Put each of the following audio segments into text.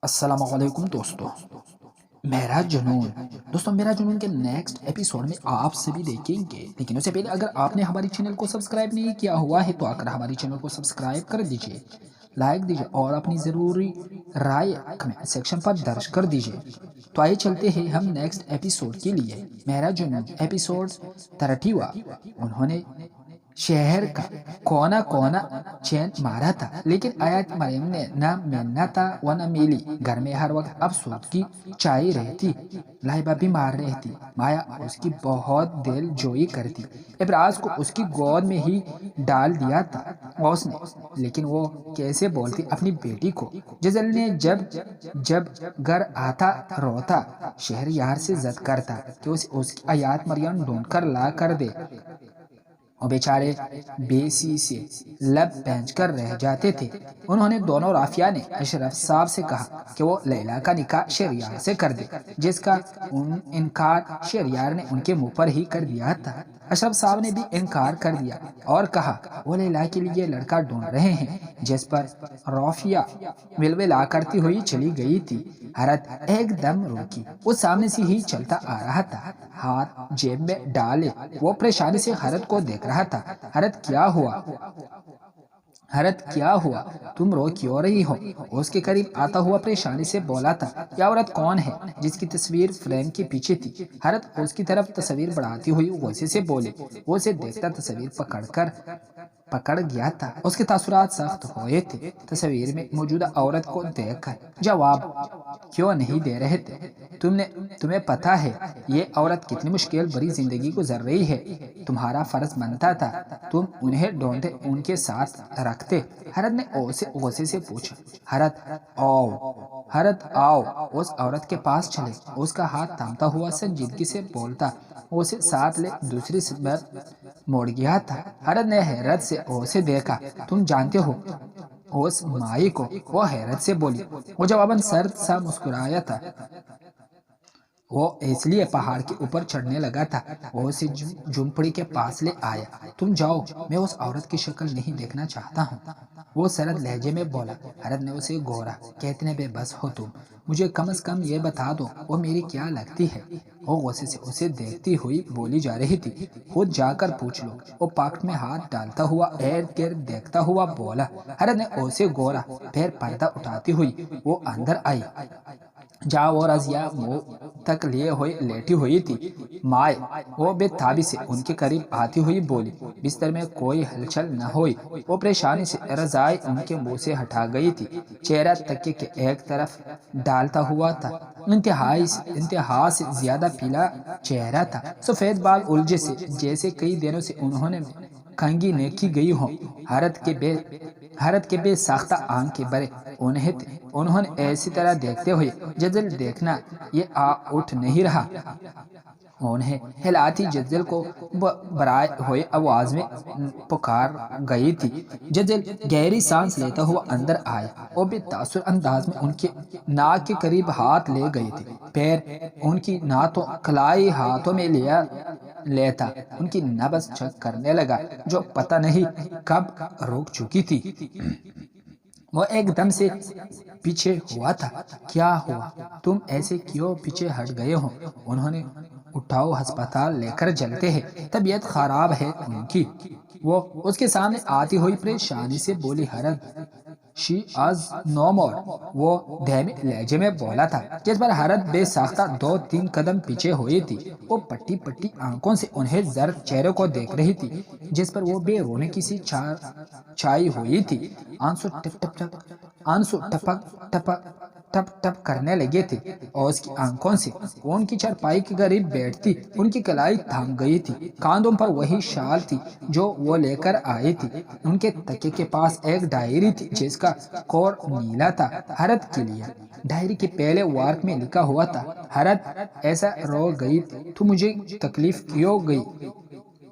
السلام علیکم دوستو، میرا جنون میرا جنون کے نیکسٹ ایپیسوڈ میں آپ سبھی دیکھیں گے، لیکن اس سے پہلے اگر آپ نے ہماری چینل کو سبسکرائب نہیں کیا ہوا ہے تو آ کر ہماری چینل کو سبسکرائب کر دیجئے، لائک دیجئے اور اپنی ضروری رائے کمنٹ سیکشن پر درج کر دیجئے۔ تو آئیے چلتے ہیں ہم نیکسٹ ایپیسوڈ کے لیے۔ میرا جنون ایپیسوڈ 30 انہوں نے شہر کا کونا کونا چین مارا تھا، لیکن آیت مریم نے نہ ملنا تھا و نہ میلی۔ گھر میں ہر وقت افسردگی چائی رہتی، لائبہ بیمار رہتی، مایا اس کی بہت دل جوئی کرتی۔ ابراز کو اس کی گود میں ہی ڈال دیا تھا اس نے، لیکن وہ کیسے بولتی اپنی بیٹی کو۔ جزل نے جب جب گھر آتا روتا، شہریار سے ضد کرتا کہ اس کی آیات مریم ڈھونڈ کر لا کر دے۔ اور بیچارے بیسی سے لب پینچ کر رہ جاتے تھے۔ انہوں نے دونوں رافیہ نے اشرف صاحب سے کہا کہ وہ لیلہ کا نکاح شہریار سے کر دے، جس کا انکار شہریار نے ان کے منہ پر ہی کر دیا تھا۔ اشرف صاحب نے بھی انکار کر دیا اور کہا وہ لیلہ کے لیے لڑکا ڈھونڈ رہے ہیں، جس پر رافیہ ولولا کرتی ہوئی چلی گئی تھی۔ حضرت ایک دم روکی، وہ سامنے سے ہی چلتا آ رہا تھا، ہاتھ جیب میں ڈالے وہ پریشانی سے حضرت کو دیکھ رہا تھا۔ حضرت کیا ہوا؟ حضرت کیا ہوا؟ تم رو کیوں رہی ہو؟ اس کے قریب آتا ہوا پریشانی سے بولا تھا۔ یہ عورت کون ہے جس کی تصویر فریم کے پیچھے تھی؟ حضرت اس کی طرف تصویر بڑھاتی ہوئی غصے سے بولے۔ وہ اسے دیکھتا تصویر پکڑ گیا تھا۔ اس کے تاثرات سخت ہوئے تھے۔ تصویر میں موجودہ عورت کو دیکھ کر جواب کیوں نہیں دے رہے تھے؟ تمہیں پتہ ہے یہ عورت کتنی مشکل بری زندگی گزر رہی ہے؟ تمہارا فرض بنتا تھا تم انہیں ڈھونڈتے، ان کے ساتھ رکھتے۔ حضرت نے غصے سے پوچھا۔ حضرت آؤ اس عورت کے پاس چلے، اس کا ہاتھ تھامتا ہوا سنجیدگی سے بولتا، اسے ساتھ لے دوسری سمت موڑ گیا تھا۔ حضرت نے حیرت سے اسے دیکھا۔ تم جانتے ہو اس مائی کو؟ وہ حیرت سے بولی۔ وہ جواباً سرد سا مسکرایا تھا۔ وہ اس لیے پہاڑ کے اوپر چڑھنے لگا تھا۔ وہ اسے جھونپڑی کے پاس لے آیا۔ تم جاؤ، میں اس عورت کی شکل نہیں دیکھنا چاہتا ہوں، وہ سرد لہجے میں بولا۔ حضرت نے اسے گھورا۔ کتنے بے بس ہو تم، مجھے کم از کم یہ بتا دو وہ میری کیا لگتی ہے؟ وہ غصے سے اسے دیکھتی ہوئی بولی جا رہی تھی۔ خود جا کر پوچھ لو، وہ پاکٹ میں ہاتھ ڈالتا ہوا ارد گرد دیکھتا ہوا بولا۔ حضرت نے اسے گھورا، پھر پردہ اٹھاتی ہوئی وہ اندر آئی۔ جہاں وہ رضیہ منہ تک لیے ہوئے لیٹی ہوئی تھی، مائے وہ بے تابی سے ان کے قریب آتی ہوئی بولی۔ بستر میں کوئی ہلچل نہ ہوئی۔ وہ پریشانی سے رضائی ان کے منہ سے ہٹا گئی تھی۔ چہرہ تکیے کے ایک طرف ڈالتا ہوا تھا، انتہا سے زیادہ پیلا چہرہ تھا، سفید بال الجھے سے جیسے کئی دنوں سے انہوں نے کنگھی نہ کی گئی ہوں۔ حضرت کے بے ساختہ آنکھیں بھرے انہوں نے ایسی طرح دیکھتے ہوئے جزل دیکھنا یہ اٹھ نہیں رہا۔ انہیں ہلاتی جزل کو برائے ہوئے آواز میں پکار گئی تھی۔ جزل گہری سانس لیتا ہوا اندر آیا۔ وہ بے تاثر انداز میں ان کے ناک کے قریب ہاتھ لے گئی تھی، پیر ان کی ناتھوں کلائی ہاتھوں میں لیتا ان کی نبض چیک کرنے لگا جو پتہ نہیں کب رک چکی تھی۔ وہ ایک دم سے پیچھے ہوا تھا۔ کیا ہوا؟ تم ایسے کیوں پیچھے ہٹ گئے ہو؟ انہوں نے اٹھاؤ ہسپتال لے کر چلتے ہیں، طبیعت خراب ہے ان کی، وہ اس کے سامنے آتی ہوئی پریشانی سے بولی۔ حضرت شی از نو مور، وہ دھیمے لہجے میں بولا تھا، جس پر حضرت بے ساختہ 2-3 قدم پیچھے ہوئی تھی۔ وہ پٹی پٹی آنکھوں سے انہیں زرد چہرے کو دیکھ رہی تھی، جس پر وہ بے رونے کی سی چھائی ہوئی تھی۔ آنسو ٹپ ٹپ کرنے لگے تھے اور اس کی آنکھوں سے وہ ان کی چارپائی کے قریب بیٹھتی ان کی کلائی تھام گئی تھی۔ کاندھوں پر وہی شال تھی جو وہ لے کر آئی تھی۔ ان کے تکیے کے پاس ایک ڈائری تھی جس کا کور نیلا تھا، حضرت کے لیے۔ ڈائری کے پہلے وارق میں لکھا ہوا تھا، حضرت ایسا رو گئی تو مجھے تکلیف کیوں گئی؟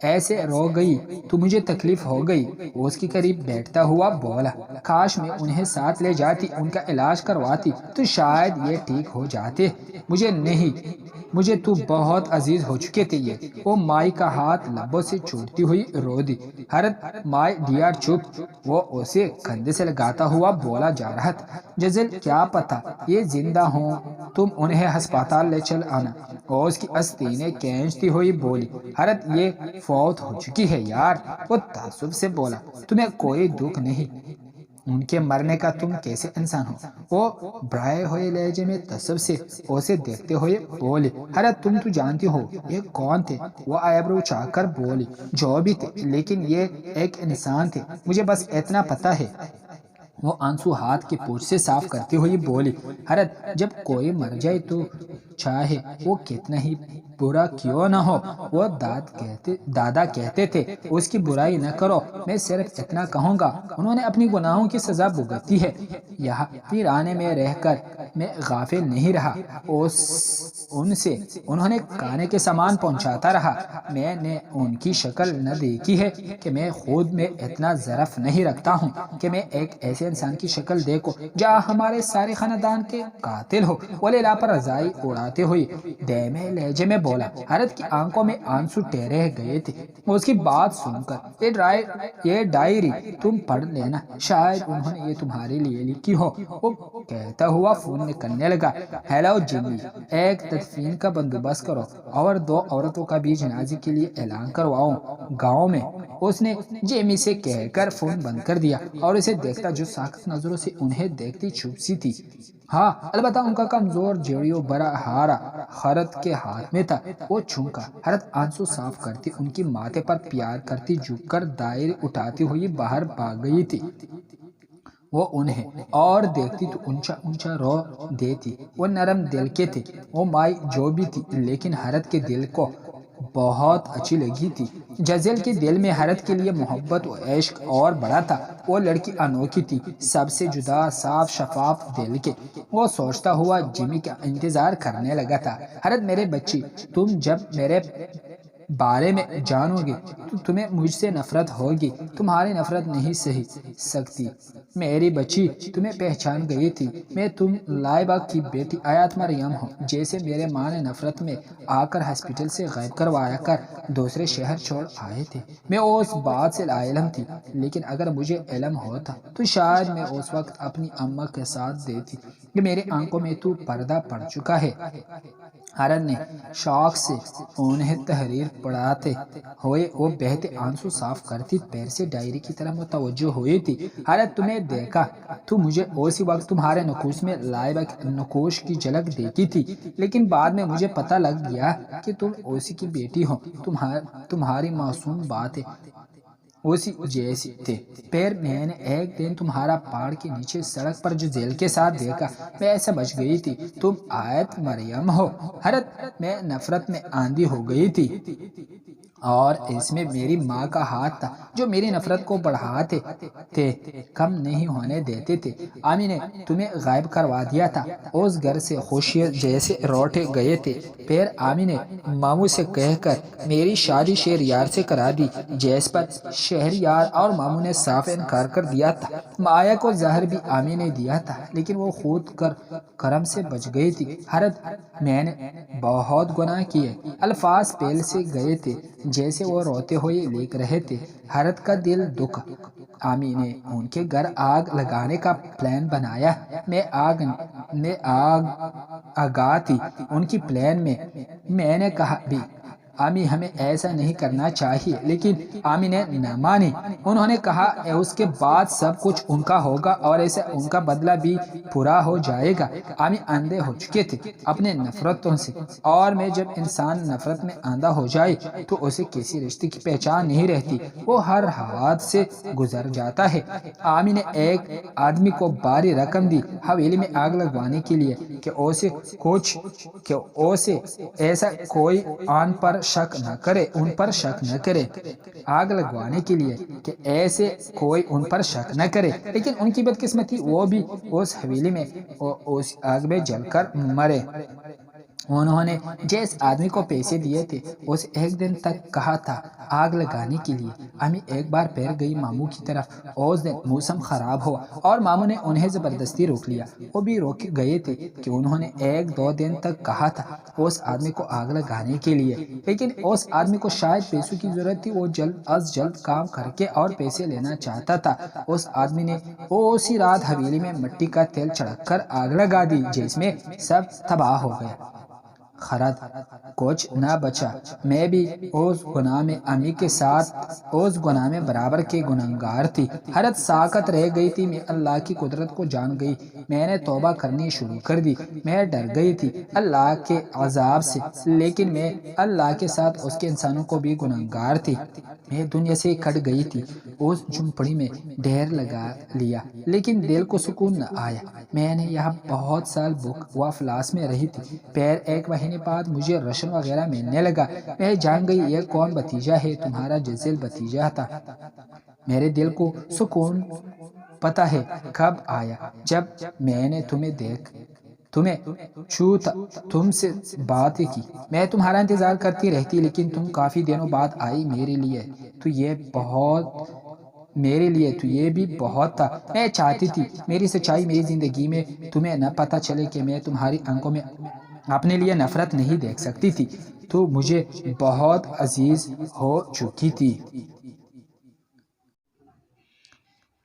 ایسے رو گئی تو مجھے تکلیف ہو گئی۔ وہ اس کے قریب بیٹھتا ہوا بولا، کاش میں انہیں ساتھ لے جاتی، ان کا علاج کرواتی تو شاید یہ ٹھیک ہو جاتے۔ مجھے نہیں، مجھے تو بہت عزیز ہو چکے تھے یہ۔ وہ مائی کا ہاتھ لبوں سے چھوڑتی ہوئی رو دی۔ حضرت مائی ڈیئر چپ، وہ اسے کندھے سے لگاتا ہوا بولا جا رہا تھا۔ جزل کیا پتا یہ زندہ ہوں، تم انہیں ہسپتال لے چل آنا۔ اور اس کی آستینیں کھینچتی ہوئی بولی، حضرت یہ فوت ہو چکی ہے یار۔ وہ تعصب سے بولا، تمہیں کوئی دکھ نہیں، ان کے مرنے کا تم کیسے انسان ہو؟ وہ برائے ہوئے لہجے میں تعصب سے اسے دیکھتے ہوئے بولی، حضرت تم تو جانتی ہو یہ کون تھے؟ وہ آئیبرو چاہ کر بولی، جو بھی تھے، لیکن یہ ایک انسان تھے، مجھے بس اتنا پتا ہے۔ وہ آنسو ہاتھ کے پوچھ سے صاف کرتی ہوئی بولی، حضرت جب کوئی مر جائے تو چاہے وہ کتنا ہی برا کیوں نہ ہو، وہ دادا کہتے تھے اس کی برائی نہ کرو۔ میں صرف اتنا کہوں گا، انہوں نے اپنی گناہوں کی سزا بھگتی ہے۔ یہاں ویرانے میں رہ کر میں غافل نہیں رہا، ان سے انہوں نے کھانے کے سامان پہنچاتا رہا۔ میں نے ان کی شکل نہ دیکھی ہے کہ میں خود میں اتنا ظرف نہیں رکھتا ہوں کہ میں ایک ایسے انسان کی شکل دیکھو جہاں ہمارے سارے خاندان کے قاتل ہو۔ وہ لیلا پر رضائی اڑاتے ہوئے دھیمے لہجے میں بولا، حضرت کی آنکھوں میں آنسو ٹھہرے گئے تھے۔ اس کی بات سن کر، یہ ڈائری تم پڑھ لینا، شاید انہوں نے یہ تمہارے لیے لکھی ہو۔ وہ کہتا ہوا فون نکلنے لگا، ہیلو جمی، ایک تدفین کا بندوبست کرو اور 2 عورتوں کا بھی جنازے کے لیے اعلان کرواؤ گاؤں میں۔ اس نے جیمی سے کہہ کر فون بند کر دیا اور اسے دیکھتا جو ساکت نظروں سے انہیں دیکھتی چپ سی تھی۔ ہاں البتہ ان کا کمزور جیڑیوں بڑا ہارا حضرت کے ہاتھ میں تھا۔ وہ چھنکا، حضرت آنسو صاف کرتی، ان کی ماتھے پر پیار کرتی جھک کر دائر اٹھاتی ہوئی باہر بھاگ گئی تھی۔ وہ انہیں اور دیکھتی تو اونچا اونچا رو دیتی۔ وہ نرم دل کے تھے، وہ مائی جو بھی تھی، لیکن حضرت کے دل کو بہت اچھی لگی تھی۔ جزیل کے دل میں حضرت کے لیے محبت و عشق اور بڑا تھا۔ وہ لڑکی انوکھی تھی، سب سے جدا، صاف شفاف دل کے۔ وہ سوچتا ہوا جمی کا انتظار کرنے لگا تھا، حضرت میرے بچی، تم جب میرے بارے میں جانو گے تو تمہیں مجھ سے نفرت ہوگی، تمہاری نفرت نہیں سہی سکتی۔ میری بچی، تمہیں پہچان گئی تھی، میں تم لائبہ کی بیٹی آیات مریم ہوں، جیسے میرے ماں نے نفرت میں آ کر ہسپتال سے غائب کروایا کر دوسرے شہر چھوڑ آئے تھے۔ میں اس بات سے لاعلم تھی، لیکن اگر مجھے علم ہوتا تو شاید میں اس وقت اپنی اماں کے ساتھ دیتی کہ میری آنکھوں میں تو پردہ پڑ چکا ہے۔ حضرت نے شوق سے انہیں تحریر پڑھاتے ہوئے وہ بہتے آنسو صاف کرتی پیر سے ڈائری کی طرف متوجہ ہوئی تھی۔ حضرت تمہیں دیکھا تو مجھے اسی وقت تمہارے نقوش میں لائبہ کے نقوش کی جھلک دیکھی تھی، لیکن بعد میں مجھے پتہ لگ گیا کہ تم اسی کی بیٹی ہو۔ تمہاری معصوم باتیں اسی جیسی تھے۔ پھر میں نے ایک دن تمہارا پہاڑ کے نیچے سڑک پر جو ذیل کے ساتھ دیکھا، میں ایسا بچ گئی تھی، تم آیت مریم ہو۔ حضرت میں نفرت میں آندھی ہو گئی تھی، اور اس میں میری ماں کا ہاتھ تھا جو میری نفرت کو بڑھاتے تھے، کم نہیں ہونے دیتے تھے۔ آمی نے تمہیں غائب کروا دیا تھا، اس گھر سے خوشیاں جیسے روٹے گئے تھے۔ پھر آمی نے ماموں سے کہہ کر میری شادی شہریار سے کرا دی، جس پر شہریار اور ماموں نے صاف انکار کر دیا تھا۔ مایا کو زہر بھی آمی نے دیا تھا، لیکن وہ خود کرم سے بچ گئی تھی۔ حضرت میں نے بہت گناہ کیے۔ الفاظ پیل سے گئے تھے جیسے وہ روتے ہوئے لکھ رہے تھے۔ حضرت کا دل دکھا۔ آمی نے ان کے گھر آگ لگانے کا پلان بنایا۔ میں آگاہ تھی ان کی پلان میں۔ میں نے کہا بھی آمی ہمیں ایسا نہیں کرنا چاہیے، لیکن آمی نے نہ مانی۔ انہوں نے کہا اس کے بعد سب کچھ ان کا ہوگا اور اسے ان کا بدلہ بھی پورا ہو جائے گا۔ آمی اندھے ہو چکے تھے اپنے نفرتوں سے، اور میں جب انسان نفرت میں اندھا ہو جائے تو اسے کسی رشتے کی پہچان نہیں رہتی، وہ ہر حد سے گزر جاتا ہے۔ آمی نے ایک آدمی کو بھاری رقم دی حویلی میں آگ لگوانے کے لیے کہ اسے ایسا کوئی ان پر شک نہ کرے، آگ لگوانے کے لیے کہ ایسے کوئی ان پر شک نہ کرے، لیکن ان کی بدقسمتی وہ بھی اس حویلی میں اس آگ میں جل کر مرے۔ انہوں نے جس آدمی کو پیسے دیے تھے اسے ایک دن تک کہا تھا آگ لگانے کے لیے۔ امی ایک بار پھر گئی ماموں کی طرف۔ اس دن موسم خراب ہوا اور ماموں نے انہیں زبردستی روک لیا۔ وہ بھی روک گئے تھے کہ انہوں نے 1-2 دن تک کہا تھا اس آدمی کو آگ لگانے کے لیے، لیکن اس آدمی کو شاید پیسوں کی ضرورت تھی۔ وہ جلد از جلد کام کر کے اور پیسے لینا چاہتا تھا۔ اس آدمی نے اسی رات حویلی میں مٹی کا تیل چھڑک کر آگ لگا دی جس میں سب تباہ ہو گیا۔ خرد کچھ نہ بچا۔ میں بھی اس گناہ میں امی کے ساتھ اس گناہ میں برابر کے گنہگار تھی۔ حرت ساکت رہ گئی تھی۔ میں اللہ کی قدرت کو جان گئی۔ میں نے توبہ کرنی شروع کر دی۔ میں ڈر گئی تھی اللہ کے عذاب سے، لیکن میں اللہ کے ساتھ اس کے انسانوں کو بھی گنہگار تھی۔ میں دنیا سے کٹ گئی تھی۔ اس جھونپڑی میں ڈھیر لگا لیا لیکن دل کو سکون نہ آیا۔ میں نے یہاں بہت سال بھوک و افلاس میں رہی تھی۔ پھر 1 مہینے بعد مجھے رشن وغیرہ ملنے لگا۔ میں جان گئی یہ کون بھتیجا ہے، تمہارا جزیل بھتیجا تھا۔ میرے دل کو سکون پتہ ہے کب آیا، جب میں نے تمہیں چھوتا، تم سے باتیں کی۔ میں تمہارا انتظار کرتی رہتی لیکن تم کافی دنوں بعد آئی۔ میرے لیے تو یہ بھی بہت تھا۔ میں چاہتی تھی میری سچائی میری زندگی میں تمہیں نہ پتہ چلے کہ میں تمہاری آنکھوں میں اپنے لیے نفرت نہیں دیکھ سکتی تھی۔ تو مجھے بہت عزیز ہو چکی تھی۔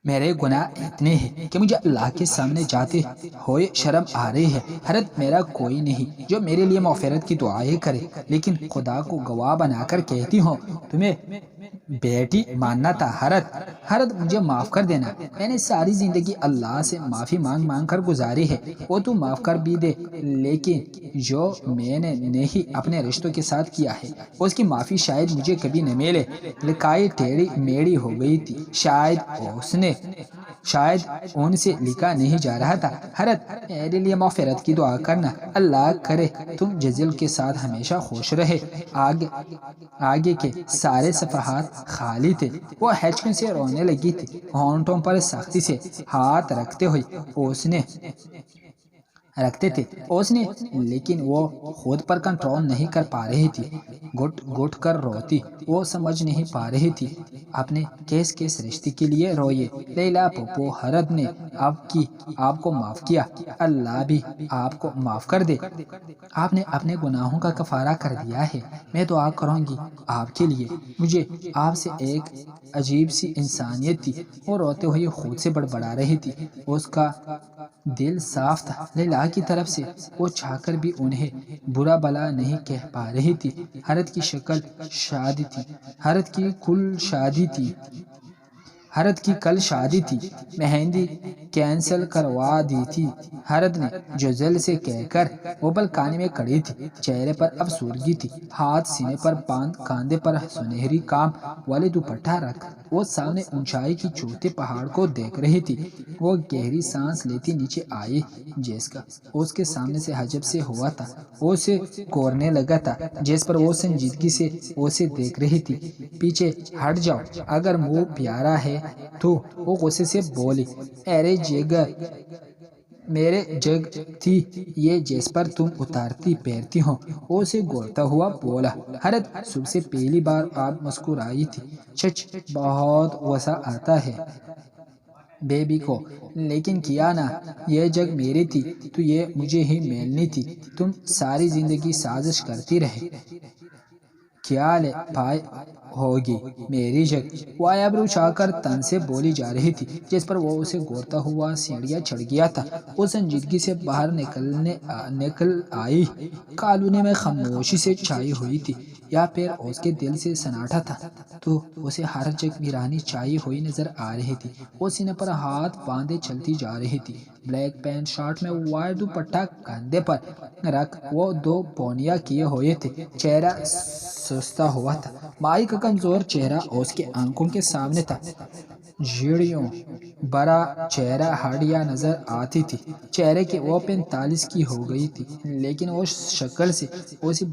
میرے گناہ اتنے ہیں کہ مجھے اللہ کے سامنے جاتے ہوئے شرم آ رہی ہے۔ حرت میرا کوئی نہیں جو میرے لیے مغفرت کی دعائیں کرے، لیکن خدا کو گواہ بنا کر کہتی ہوں تمہیں بیٹی ماننا تھا۔ حرت مجھے معاف کر دینا۔ میں نے ساری زندگی اللہ سے معافی مانگ کر گزاری ہے، وہ تو معاف کر بھی دے، لیکن جو میں نے نہیں اپنے رشتوں کے ساتھ کیا ہے اس کی معافی شاید مجھے کبھی نہ ملے۔ لکھائی ٹیڑھی میڑھی ہو گئی تھی، شاید ان سے لکھا نہیں جا رہا تھا۔ حرت میرے لیے مغفرت کی دعا کرنا۔ اللہ کرے تم جزیل کے ساتھ ہمیشہ خوش رہے۔ آگے کے سارے صفحات خالی تھے۔ وہ ہچکیوں سے رونے لگی تھی، ہونٹوں پر سختی سے ہاتھ رکھتے تھے اس نے، لیکن وہ خود پر کنٹرول نہیں کر پا رہی تھی۔ گھٹ گھٹ کر روتی، وہ سمجھ نہیں پا رہی تھی اپنے کس رشتے کے لیے روئے۔ لیلا پھوپھو، حرت نے آپ کو معاف کیا، اللہ بھی آپ کو معاف کر دے۔ آپ نے اپنے گناہوں کا کفارہ کر دیا ہے۔ میں دعا کروں گی آپ کے لیے۔ مجھے آپ سے ایک عجیب سی انسانیت تھی۔ وہ روتے ہوئے خود سے بڑبڑا رہی تھی۔ اس کا دل صاف تھا لیلا کی طرف سے۔ وہ چاہ کر بھی انہیں برا بلا نہیں کہہ پا رہی تھی۔ حرت کی کل شادی تھی، مہندی کینسل کروا دی تھی۔ حرت نے جزیل سے کہہ کر وہ بالکانی میں کھڑی تھی، چہرے پر افسردگی تھی، ہاتھ سینے پر باندھ، کاندھے پر سنہری کام والے دوپٹہ رکھ وہ سامنے اونچائی کی چوٹی پہاڑ کو دیکھ رہی تھی۔ وہ گہری سانس لیتی نیچے آئی۔ جس کا اس کے سامنے سے حجب سے ہوا تھا وہ اسے کوڑنے لگا تھا، جس پر وہ سنجیدگی سے اسے دیکھ رہی تھی۔ پیچھے ہٹ جاؤ، اگر منہ پیارا ہے تو۔ وہ غصے سے بولی، میرے جگ تھی یہ جس پر تم اتارتی پھیرتی ہو۔ وہ اسے گھورتا ہوا بولا۔ حرت صبح سے پہلی بار آپ مسکرائی تھی۔ چچ بہت غصہ آتا ہے بیبی کو، لیکن کیا نا، یہ جگ میری تھی تو یہ مجھے ہی ملنی تھی۔ تم ساری زندگی سازش کرتی رہے، کیا لے پائے ہوگی میری جگ۔ وہ آبرو اچھا کر تن سے بولی جا رہی تھی، جس پر وہ اسے گھورتا ہوا سیڑھیاں چڑھ گیا تھا۔ وہ سنجیدگی سے باہر نکل آئی۔ کالونی میں خاموشی سے چھائی ہوئی تھی، یا پھر اس کے دل سے سناٹا تھا تو اسے ہر جگ ویرانی چھائی ہوئی نظر آ رہی تھی۔ وہ سینے پر ہاتھ باندھے چلتی جا رہی تھی، بلیک پینٹ شارٹ میں وائٹ دوپٹہ کندھے پر رکھ وہ 2 پونیاں کیے ہوئے تھے، چہرہ سستا ہوا تھا۔ مائی کا کمزور چہرہ اس کے آنکھوں کے سامنے تھا۔ جھیڑیوں بڑا چہرہ ہڈیاں نظر آتی تھی، چہرے کی وہ 45 کی ہو گئی تھی، لیکن وہ شکل سے 80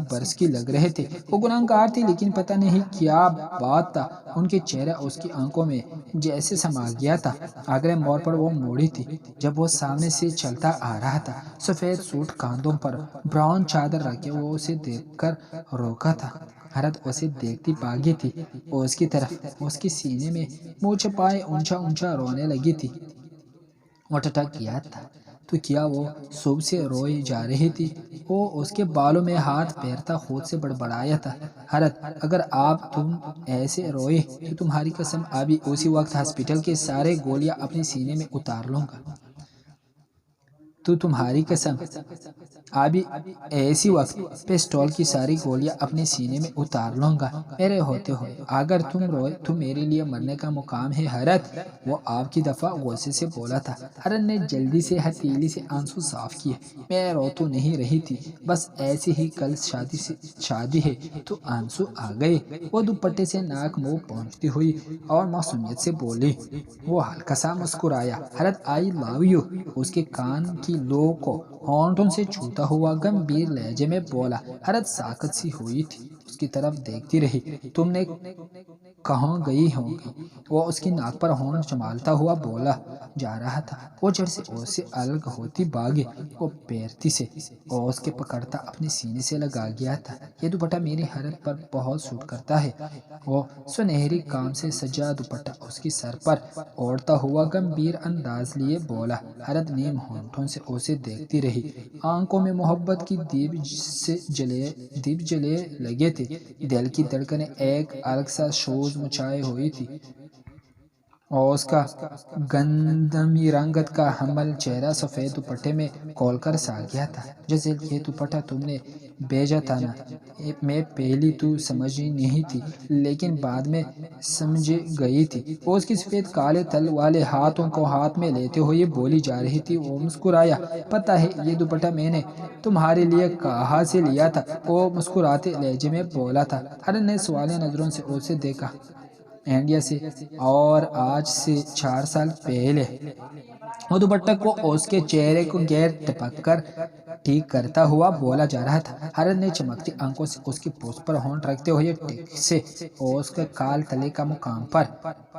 برس کی لگ رہے تھے۔ وہ گناہگار تھی، لیکن پتہ نہیں کیا بات تھا، ان کے چہرہ اس کی آنکھوں میں جیسے سما گیا تھا۔ اگلے موڑ پر وہ موڑی تھی جب وہ سامنے سے چلتا آ رہا تھا، سفید سوٹ کاندھوں پر، براؤن چادر رکھے، وہ اسے دیکھ کر روکا تھا۔ حیرت اسے دیکھتی بھاگی تھی اس کی طرف، اس کے سینے میں منہ چھپائے اونچا اونچا رونے لگی تھی۔ وہ ٹھٹک گیا تھا تو کیا وہ صبح سے روئی جا رہی تھی؟ وہ اس کے بالوں میں ہاتھ پھیرتا خود سے بڑبڑایا تھا، حیرت اگر تم ایسے روئے تو تمہاری قسم ابھی اسی وقت ہاسپٹل کے سارے گولیاں اپنے سینے میں اتار لوں گا۔ تو تمہاری قسم ابھی ایسی وقت پسٹول کی ساری گولیاں اپنے سینے میں اتار لوں گا میرے ہوتے ہوئے۔ اگر تم روئے تو میرے لیے مرنے کا مقام ہے حیرت، وہ آپ کی دفعہ غصے سے بولا تھا۔ حیرت نے جلدی سے ہتھیلی سے آنسو صاف کیے۔ میں رو تو نہیں رہی تھی، بس ایسے ہی، کل شادی ہے تو آنسو آ گئے۔ وہ دوپٹے سے ناک منہ پہنچتی ہوئی اور معصومیت سے بولی۔ وہ ہلکا سا مسکرایا۔ حیرت آئی لو یو اس کے کان کی لو کو ہونٹوں سے چھوتا ہوا گمبھیر لہجے میں بولا۔ حیرت ساکت سی ہوئی تھی، اس کی طرف دیکھتی رہی۔ تم نے کہاں گئی ہوگی؟ وہ اس کی ناک پر ہونٹ جمالتا ہوا بولا جا رہا تھا۔ وہ جڑ سے اس سے الگ ہوتی بھاگی۔ وہ پیرتی سے اس کے پکڑتا اپنے سینے سے لگا گیا تھا۔ یہ دوپٹہ میری حیرت پر بہت سوٹ کرتا ہے، وہ سنہری کام سے سجا دوپٹہ اس کی سر پر اوڑھتا ہوا گمبھیر انداز لیے بولا۔ حیرت نیم ہونٹوں سے اسے دیکھتی رہی، آنکھوں میں محبت کی دیپ جلے لگے تھے، دل کی دھڑکنیں ایک الگ سا شور مچائے ہوئی تھی، اور اس کا گندمی رنگت کا حمل چہرہ سفید دوپٹے میں کھول کر سا گیا تھا۔ جیسے یہ دوپٹہ تم نے بھیجا تھا نا؟ میں پہلی تو سمجھی نہیں تھی، لیکن بعد میں سمجھ گئی تھی۔ وہ اس کی سفید کالے تل والے ہاتھوں کو ہاتھ میں لیتے ہوئے بولی جا رہی تھی۔ وہ مسکرایا۔ پتہ ہے یہ دوپٹہ میں نے تمہارے لیے کہاں سے لیا تھا؟ وہ مسکراتے لہجے میں بولا تھا۔ حیرت نے سوالیہ نظروں سے اسے دیکھا۔ انڈیا سے، اور آج سے 4 سال پہلے۔ وہ دوپٹہ کو اس کے چہرے کو غیر ٹپک کر ٹھیک کرتا ہوا بولا جا رہا تھا۔ حیرت نے چمکتی آنکھوں سے اس کی پوست پر ہونٹ رکھتے ہوئے ٹیک سے اس کے کال تلے کا مقام پر۔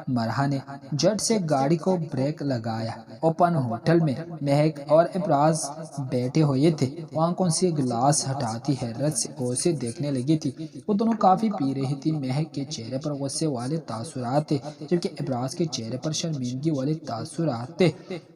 مرحا نے جٹ سے گاڑی کو بریک لگایا۔ اوپن ہوٹل میں مہک اور ابراز بیٹھے ہوئے تھے۔ وہ آنکھوں سے گلاس ہٹاتی حیرت سے اسے دیکھنے لگی تھی۔ وہ دونوں کافی پی رہی تھی۔ مہک کے چہرے پر غصے والے تاثرات تھے، جبکہ ابراز کے چہرے پر شرمندگی والے تاثرات تھے۔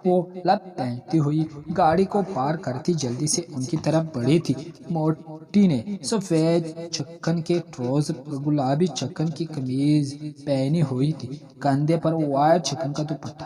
وہ لب پینٹتی ہوئی گاڑی کو پار کرتی جلدی سے ان کی طرف بڑھی تھی۔ موٹی نے سفید چکن کے ٹراؤزر اور گلابی چکن کی قمیض پہنی ہوئی تھی، کندھے پر وائٹ چکن کا دوپٹہ،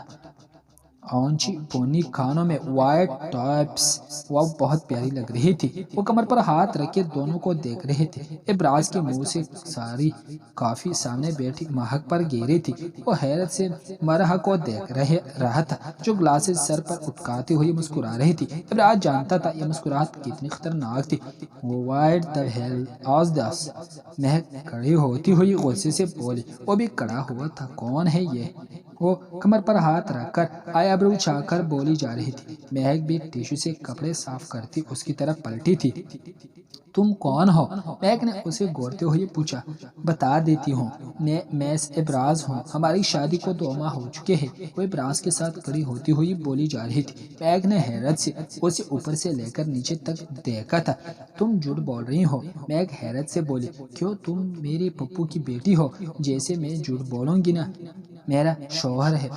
اونچی پونی کانوں میں وائٹ ٹاپس۔ وہ بہت پیاری لگ رہی تھی۔ وہ کمر پر ہاتھ رکھے دونوں کو دیکھ رہے تھے۔ ابراز کے منہ سے ساری کافی سامنے بیٹھی مہک پر گری تھی۔ وہ حیرت سے مرحا کو دیکھ رہا تھا، جو گلاسز سر پر اٹکاتی ہوئی مسکرا رہی تھی۔ ابراز جانتا تھا یہ مسکراہٹ کتنی خطرناک تھی۔ What the hell is this؟ مہک کھڑی ہوتی ہوئی غصے سے بولی۔ وہ بھی کھڑا ہوا تھا۔ کون ہے یہ؟ وہ کمر پر ہاتھ رکھ کر آئی برو اچھا کر بولی جا رہی تھی۔ مہک بھی ٹیشو سے کپڑے صاف کرتی اس کی طرف پلٹی تھی۔ تم کون ہو؟ مہک نے اسے گورتے ہوئے پوچھا۔ بتا دیتی ہوں، میں میس ابراز ہوں، ہماری شادی کو 2 ماہ ہو چکے ہیں۔ وہ ابراز کے ساتھ کھڑی ہوتی ہوئی بولی جا رہی تھی۔ مہک نے حیرت سے اسے اوپر سے لے کر نیچے تک دیکھا تھا۔ تم جھوٹ بول رہی ہو، مہک حیرت سے بولی۔ کیوں، تم میری پھپھو کی بیٹی ہو، جیسے میں جھوٹ بولوں گی نا؟ میرا شوہر ہے،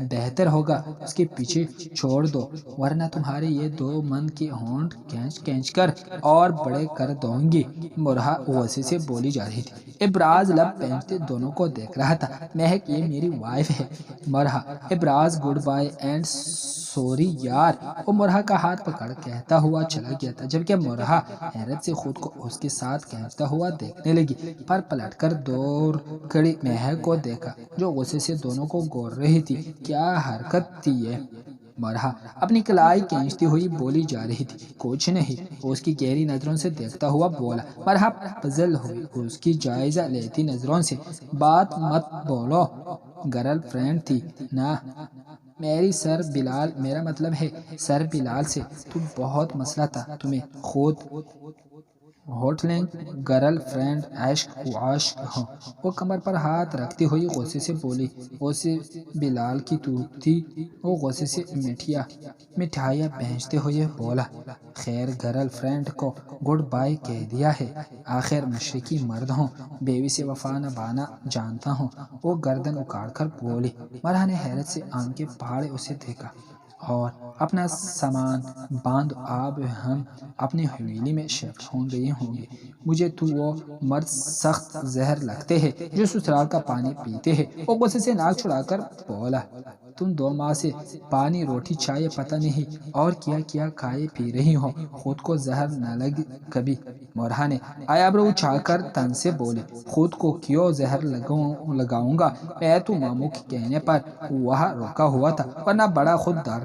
بہتر ہوگا اس کے پیچھے چھوڑ دو، ورنہ تمہارے یہ 2 من کے ہونٹ کھینچ کر اور بڑے کر دوں گی، مرحا غصے سے بولی جا رہی تھی۔ ابراز لب پینٹتے دونوں کو دیکھ رہا تھا۔ مہک یہ میری وائف ہے، مرحا۔ ابراز گڈ بائی اینڈ سوری یار، وہ مرحا کا ہاتھ پکڑ کہتا ہوا چلا گیا تھا، جبکہ مرحا حیرت سے خود کو اس کے ساتھ کھینچتا ہوا دیکھنے لگی، پر پلٹ کر دور کھڑی مہک کو دیکھا، جو غصے سے دونوں کو گور رہی تھی۔ کیا حرکت تھی یہ؟ مرحا اپنی کلائی کھینچتی ہوئی بولی جا رہی تھی۔ کچھ نہیں، اس کی گہری نظروں سے دیکھتا ہوا بولا۔ مرحا پزل ہوئی، اس کی جائزہ لیتی نظروں سے۔ بات مت بولو، گرل فرینڈ تھی نا میری سر بلال، میرا مطلب ہے سر بلال سے تو بہت مسئلہ تھا، تمہیں خود ہوٹلنگ گرل فرینڈ عشق و عاشق ہوں۔ وہ کمر پر ہاتھ رکھتی ہوئی غصے سے بولی۔ غصے بلال کی تو تھی، وہ غصے سے مٹھائیاں بھیجتے ہوئے بولا۔ خیر گرل فرینڈ کو گڈ بائی کہہ دیا ہے، آخر مشرقی مرد ہوں، بیوی سے وفا نبھانا جانتا ہوں۔ وہ گردن اکاڑ کر بولی۔ مرحا نے حیرت سے آنکھیں پھاڑے اسے دیکھا۔ اور اپنا سامان باندھ، اب ہم اپنی حویلی میں شفٹ ہو گئے ہوں گے۔ مجھے تو وہ مرد سخت زہر لگتے ہیں جو سسرال کا پانی پیتے ہیں۔ وہ غصے سے ناک چھڑا کر بولا۔ تم 2 ماہ سے پانی روٹی چائے پتہ نہیں اور کیا کھائے پی رہی ہو، خود کو زہر نہ لگ کبھی؟ مرحا نے آئبرو اچھا کر تن سے بولی۔ خود کو کیوں زہر لگاؤں گا، میں تو ماموں کے کہنے پر وہاں رکا ہوا تھا، ورنہ بڑا خوددار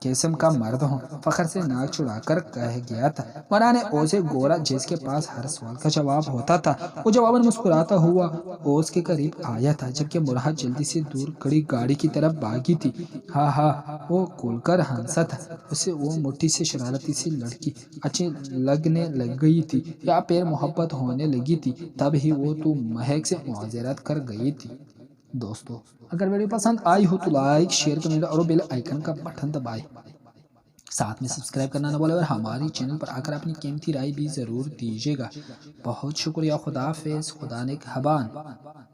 قسم کا مرد ہوں، فخر سے ناک چھڑا کر کہہ گیا تھا۔ مرحا نے اسے گورا جس کے پاس ہر سوال کا جواب ہوتا تھا، وہ جواباً مسکراتا ہوا اس کے قریب آیا تھا، جبکہ مرحا جلدی سے دور کھڑی گاڑی کی طرف بھاگی تھی۔ ہاں وہ کھل کر ہنسا تھا، اسے وہ مٹھی سے شرارتی سی لڑکی اچھی لگنے لگ گئی تھی، یا پھر محبت ہونے لگی تھی، تب ہی وہ تو مہک سے معذرت کر گئی تھی۔ دوستو اگر ویڈیو پسند آئی ہو تو لائک، شیئر، کمنٹ اور بیل آئیکن کا بٹن دبائیں، ساتھ میں سبسکرائب کرنا نہ بھولیں، اور ہماری چینل پر آ کر اپنی قیمتی رائے بھی ضرور دیجیے گا۔ بہت شکریہ، خدا حافظ، خدا نگہبان۔